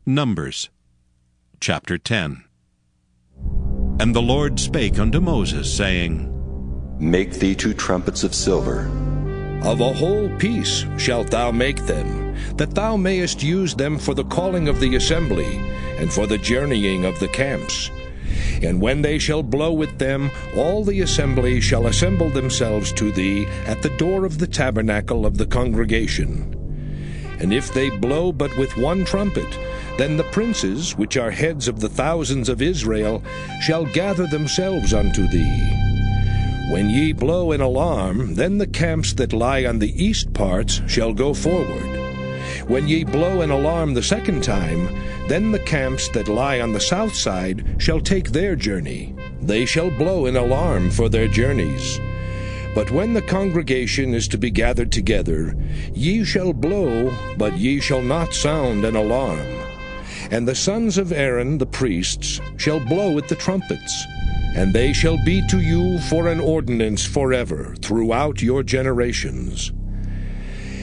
Numbers chapter 10. And the Lord spake unto Moses, saying, Make thee 2 trumpets of silver. Of a whole piece shalt thou make them, that thou mayest use them for the calling of the assembly, and for the journeying of the camps. And when they shall blow with them, all the assembly shall assemble themselves to thee at the door of the tabernacle of the congregation. And if they blow but with 1 trumpet, then the princes, which are heads of the thousands of Israel, shall gather themselves unto thee. When ye blow an alarm, then the camps that lie on the east parts shall go forward. When ye blow an alarm the 2nd time, then the camps that lie on the south side shall take their journey. They shall blow an alarm for their journeys. But when the congregation is to be gathered together, ye shall blow, but ye shall not sound an alarm. And the sons of Aaron the priests shall blow at the trumpets, and they shall be to you for an ordinance forever throughout your generations.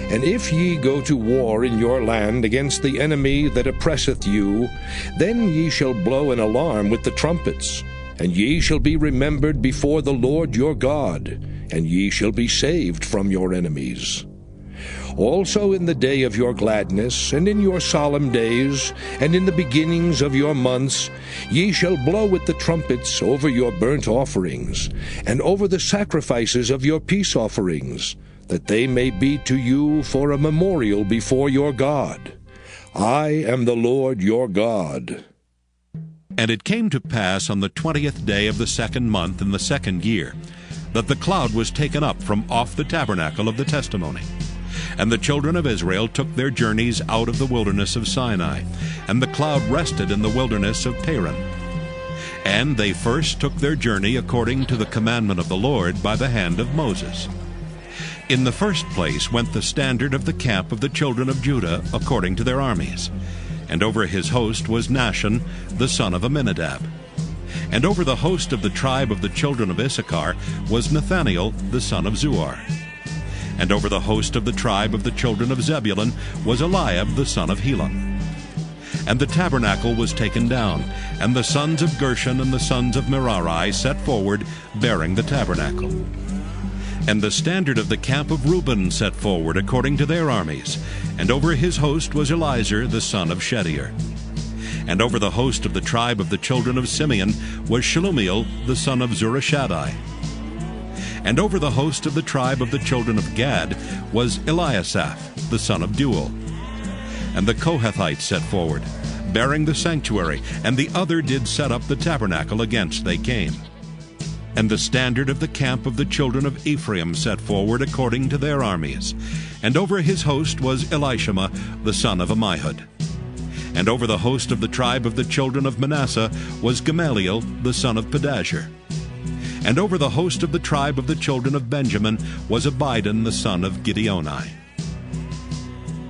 And if ye go to war in your land against the enemy that oppresseth you, then ye shall blow an alarm with the trumpets, and ye shall be remembered before the Lord your God, and ye shall be saved from your enemies. Also in the day of your gladness, and in your solemn days, and in the beginnings of your months, ye shall blow with the trumpets over your burnt offerings, and over the sacrifices of your peace offerings, that they may be to you for a memorial before your God. I am the Lord your God. And it came to pass on the 20th day of the 2nd month in the 2nd year, that the cloud was taken up from off the tabernacle of the testimony. And the children of Israel took their journeys out of the wilderness of Sinai, and the cloud rested in the wilderness of Paran. And they first took their journey according to the commandment of the Lord by the hand of Moses. In the first place went the standard of the camp of the children of Judah according to their armies. And over his host was Nahshon, the son of Amminadab. And over the host of the tribe of the children of Issachar was Nathaniel, the son of Zuar. And over the host of the tribe of the children of Zebulun was Eliab, the son of Helon. And the tabernacle was taken down, and the sons of Gershon and the sons of Merari set forward, bearing the tabernacle. And the standard of the camp of Reuben set forward according to their armies, and over his host was Elizur, the son of Shedeur. And over the host of the tribe of the children of Simeon was Shelumiel, the son of Zurishaddai. And over the host of the tribe of the children of Gad was Eliasaph, the son of Deuel. And the Kohathites set forward, bearing the sanctuary, and the other did set up the tabernacle against they came. And the standard of the camp of the children of Ephraim set forward according to their armies. And over his host was Elishama, the son of Ammihud. And over the host of the tribe of the children of Manasseh was Gamaliel, the son of Pedahzur. And over the host of the tribe of the children of Benjamin was Abidan, the son of Gideoni.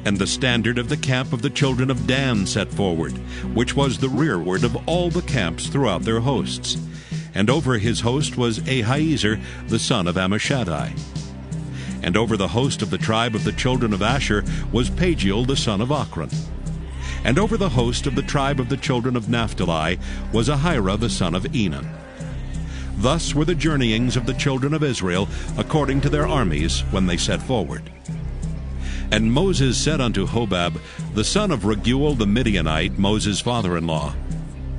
And the standard of the camp of the children of Dan set forward, which was the rearward of all the camps throughout their hosts. And over his host was Ahiezer, the son of Ammishaddai. And over the host of the tribe of the children of Asher was Pagiel, the son of Ochran. And over the host of the tribe of the children of Naphtali was Ahira, the son of Enan. Thus were the journeyings of the children of Israel according to their armies when they set forward. And Moses said unto Hobab, the son of Raguel the Midianite, Moses' father-in-law,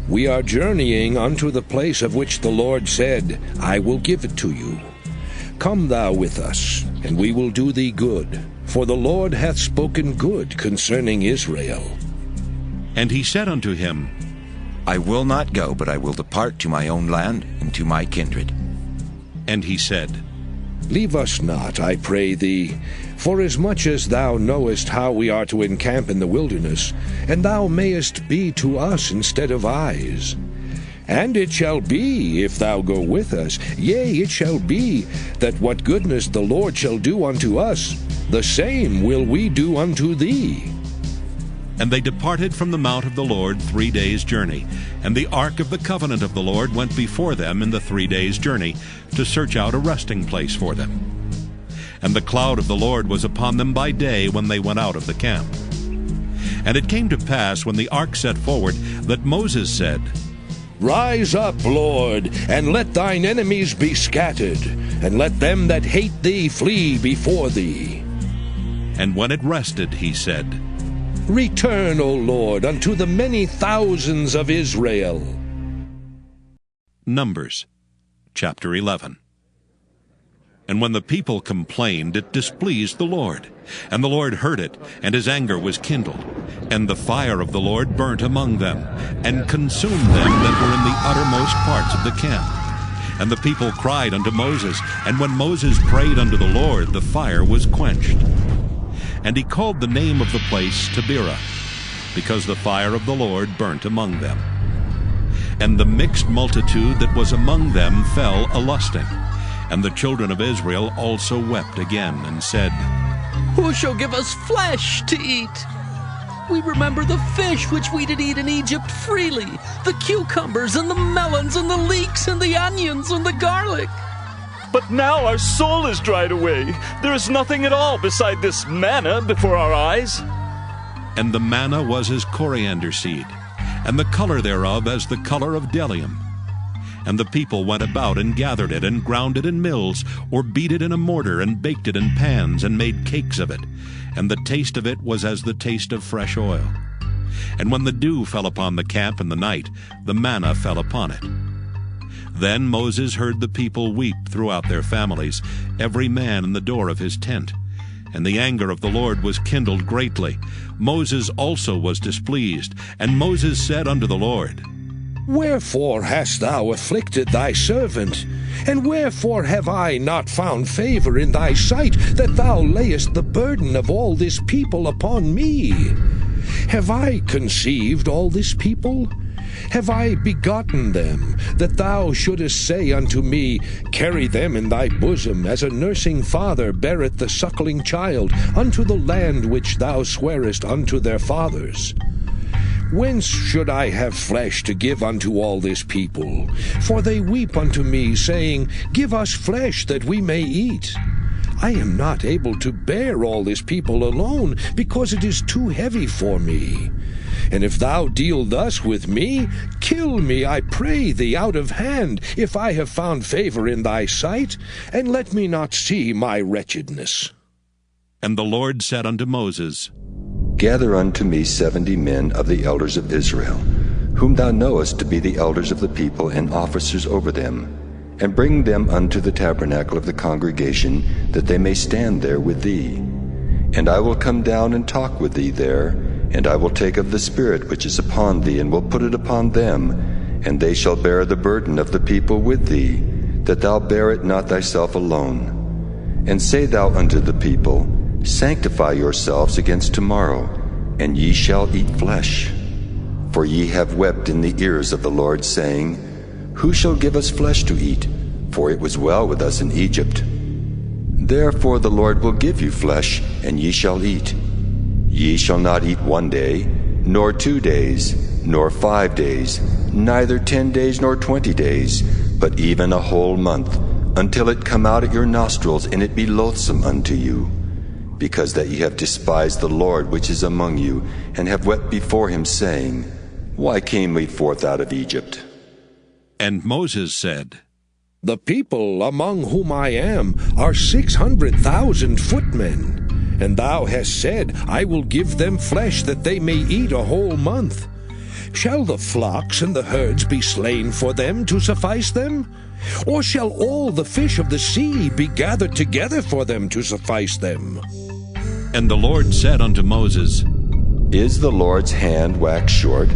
We are journeying unto the place of which the Lord said, I will give it to you. Come thou with us, and we will do thee good, for the Lord hath spoken good concerning Israel. And he said unto him, I will not go, but I will depart to my own land and to my kindred. And he said, Leave us not, I pray thee, forasmuch as thou knowest how we are to encamp in the wilderness, and thou mayest be to us instead of eyes. And it shall be, if thou go with us, yea, it shall be, that what goodness the Lord shall do unto us, the same will we do unto thee. And they departed from the mount of the Lord 3 days' journey, and the ark of the covenant of the Lord went before them in the 3 days' journey, to search out a resting place for them. And the cloud of the Lord was upon them by day when they went out of the camp. And it came to pass, when the ark set forward, that Moses said, Rise up, Lord, and let thine enemies be scattered, and let them that hate thee flee before thee. And when it rested, he said, Return, O Lord, unto the many thousands of Israel. Numbers chapter 11. And when the people complained, it displeased the Lord. And the Lord heard it, and his anger was kindled. And the fire of the Lord burnt among them, and consumed them that were in the uttermost parts of the camp. And the people cried unto Moses, and when Moses prayed unto the Lord, the fire was quenched. And he called the name of the place Taberah, because the fire of the Lord burnt among them. And the mixed multitude that was among them fell a-lusting. And the children of Israel also wept again, and said, Who shall give us flesh to eat? We remember the fish which we did eat in Egypt freely, the cucumbers and the melons and the leeks and the onions and the garlic. But now our soul is dried away. There is nothing at all beside this manna before our eyes. And the manna was as coriander seed, and the color thereof as the color of bdellium. And the people went about and gathered it, and ground it in mills, or beat it in a mortar, and baked it in pans, and made cakes of it. And the taste of it was as the taste of fresh oil. And when the dew fell upon the camp in the night, the manna fell upon it. Then Moses heard the people weep throughout their families, every man in the door of his tent. And the anger of the Lord was kindled greatly. Moses also was displeased. And Moses said unto the Lord, Wherefore hast thou afflicted thy servant? And wherefore have I not found favor in thy sight, that thou layest the burden of all this people upon me? Have I conceived all this people? Have I begotten them, that thou shouldest say unto me, Carry them in thy bosom, as a nursing father beareth the suckling child, unto the land which thou swarest unto their fathers? Whence should I have flesh to give unto all this people? For they weep unto me, saying, Give us flesh that we may eat. I am not able to bear all this people alone, because it is too heavy for me. And if thou deal thus with me, kill me, I pray thee, out of hand, if I have found favor in thy sight, and let me not see my wretchedness. And the Lord said unto Moses, Gather unto me 70 men of the elders of Israel, whom thou knowest to be the elders of the people and officers over them, and bring them unto the tabernacle of the congregation, that they may stand there with thee. And I will come down and talk with thee there, and I will take of the Spirit which is upon thee, and will put it upon them, and they shall bear the burden of the people with thee, that thou bear it not thyself alone. And say thou unto the people, Sanctify yourselves against tomorrow, and ye shall eat flesh. For ye have wept in the ears of the Lord, saying, Who shall give us flesh to eat? For it was well with us in Egypt. Therefore the Lord will give you flesh, and ye shall eat. Ye shall not eat 1 day, nor 2 days, nor 5 days, neither 10 days nor 20 days, but even a whole month, until it come out at your nostrils, and it be loathsome unto you. Because that ye have despised the Lord which is among you, and have wept before him, saying, Why came we forth out of Egypt? And Moses said, The people among whom I am are 600,000 footmen. And thou hast said, I will give them flesh that they may eat a whole month. Shall the flocks and the herds be slain for them to suffice them? Or shall all the fish of the sea be gathered together for them to suffice them? And the Lord said unto Moses, Is the Lord's hand waxed short?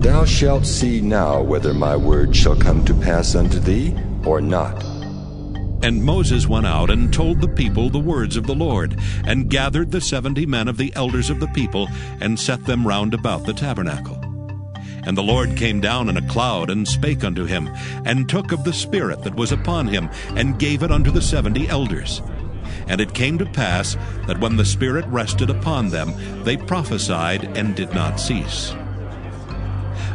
Thou shalt see now whether my word shall come to pass unto thee, or not. And Moses went out and told the people the words of the Lord, and gathered the 70 men of the elders of the people, and set them round about the tabernacle. And the Lord came down in a cloud, and spake unto him, and took of the Spirit that was upon him, and gave it unto the 70 elders. And it came to pass, that when the Spirit rested upon them, they prophesied, and did not cease.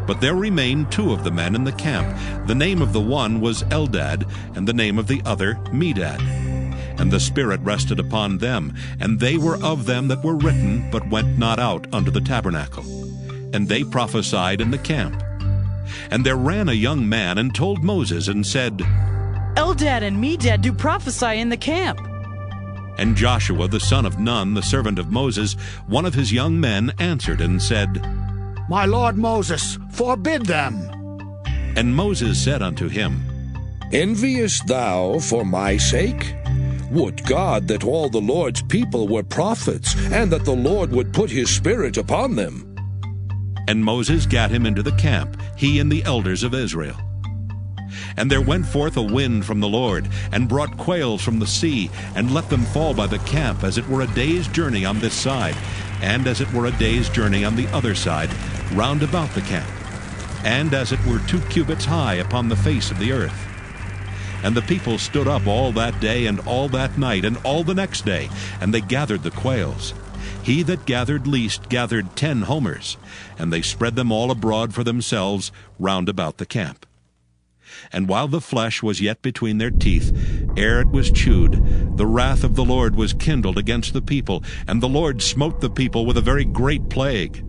But there remained 2 of the men in the camp. The name of the one was Eldad, and the name of the other Medad. And the Spirit rested upon them, and they were of them that were written, but went not out unto the tabernacle. And they prophesied in the camp. And there ran a young man, and told Moses, and said, Eldad and Medad do prophesy in the camp. And Joshua the son of Nun, the servant of Moses, one of his young men, answered and said, My lord Moses, forbid them. And Moses said unto him, Enviest thou for my sake? Would God that all the Lord's people were prophets, and that the Lord would put his Spirit upon them. And Moses gat him into the camp, he and the elders of Israel. And there went forth a wind from the Lord, and brought quails from the sea, and let them fall by the camp, as it were a day's journey on this side, and as it were a day's journey on the other side, round about the camp, and as it were 2 cubits high upon the face of the earth. And the people stood up all that day, and all that night, and all the next day, and they gathered the quails. He that gathered least gathered 10 homers, and they spread them all abroad for themselves round about the camp. And while the flesh was yet between their teeth, ere it was chewed, the wrath of the Lord was kindled against the people, and the Lord smote the people with a very great plague.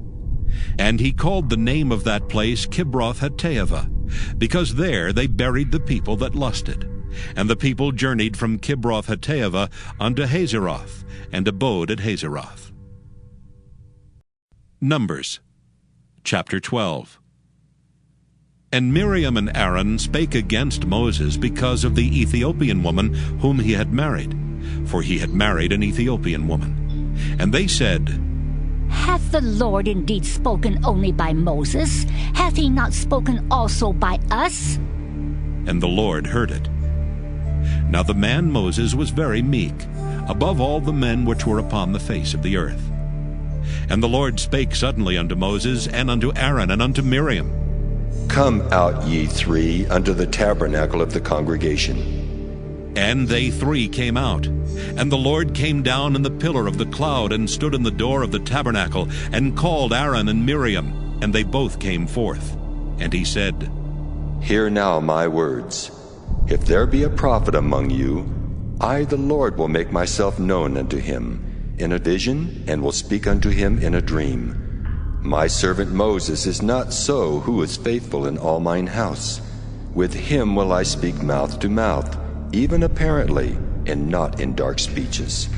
And he called the name of that place Kibroth-Hattaavah, because there they buried the people that lusted. And the people journeyed from Kibroth-Hattaavah unto Hazeroth, and abode at Hazeroth. Numbers chapter 12. And Miriam and Aaron spake against Moses because of the Ethiopian woman whom he had married, for he had married an Ethiopian woman. And they said, Hath the Lord indeed spoken only by Moses? Hath he not spoken also by us? And the Lord heard it. Now the man Moses was very meek, above all the men which were upon the face of the earth. And the Lord spake suddenly unto Moses, and unto Aaron, and unto Miriam. Come out, ye 3, unto the tabernacle of the congregation. And they 3 came out. And the Lord came down in the pillar of the cloud, and stood in the door of the tabernacle, and called Aaron and Miriam, and they both came forth. And he said, Hear now my words. If there be a prophet among you, I the Lord will make myself known unto him in a vision, and will speak unto him in a dream. My servant Moses is not so, who is faithful in all mine house. With him will I speak mouth to mouth, even apparently, and not in dark speeches.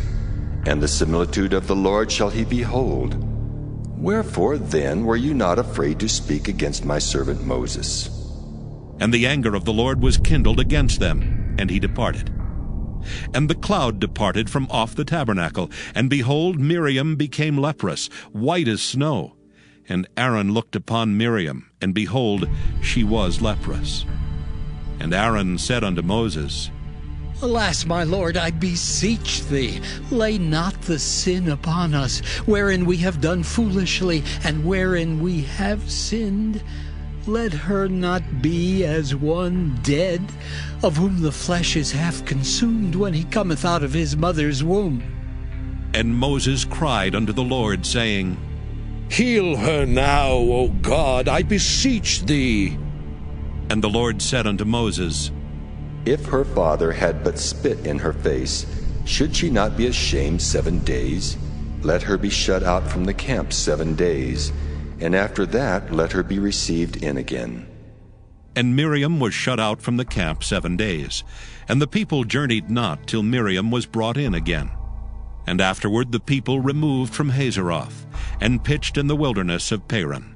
And the similitude of the Lord shall he behold. Wherefore then were you not afraid to speak against my servant Moses? And the anger of the Lord was kindled against them, and he departed. And the cloud departed from off the tabernacle, and behold, Miriam became leprous, white as snow. And Aaron looked upon Miriam, and behold, she was leprous. And Aaron said unto Moses, Alas, my Lord, I beseech thee, lay not the sin upon us, wherein we have done foolishly, and wherein we have sinned. Let her not be as one dead, of whom the flesh is half consumed when he cometh out of his mother's womb. And Moses cried unto the Lord, saying, Heal her now, O God, I beseech thee. And the Lord said unto Moses, If her father had but spit in her face, should she not be ashamed 7 days? Let her be shut out from the camp 7 days, and after that let her be received in again. And Miriam was shut out from the camp 7 days, and the people journeyed not till Miriam was brought in again. And afterward the people removed from Hazeroth, and pitched in the wilderness of Paran.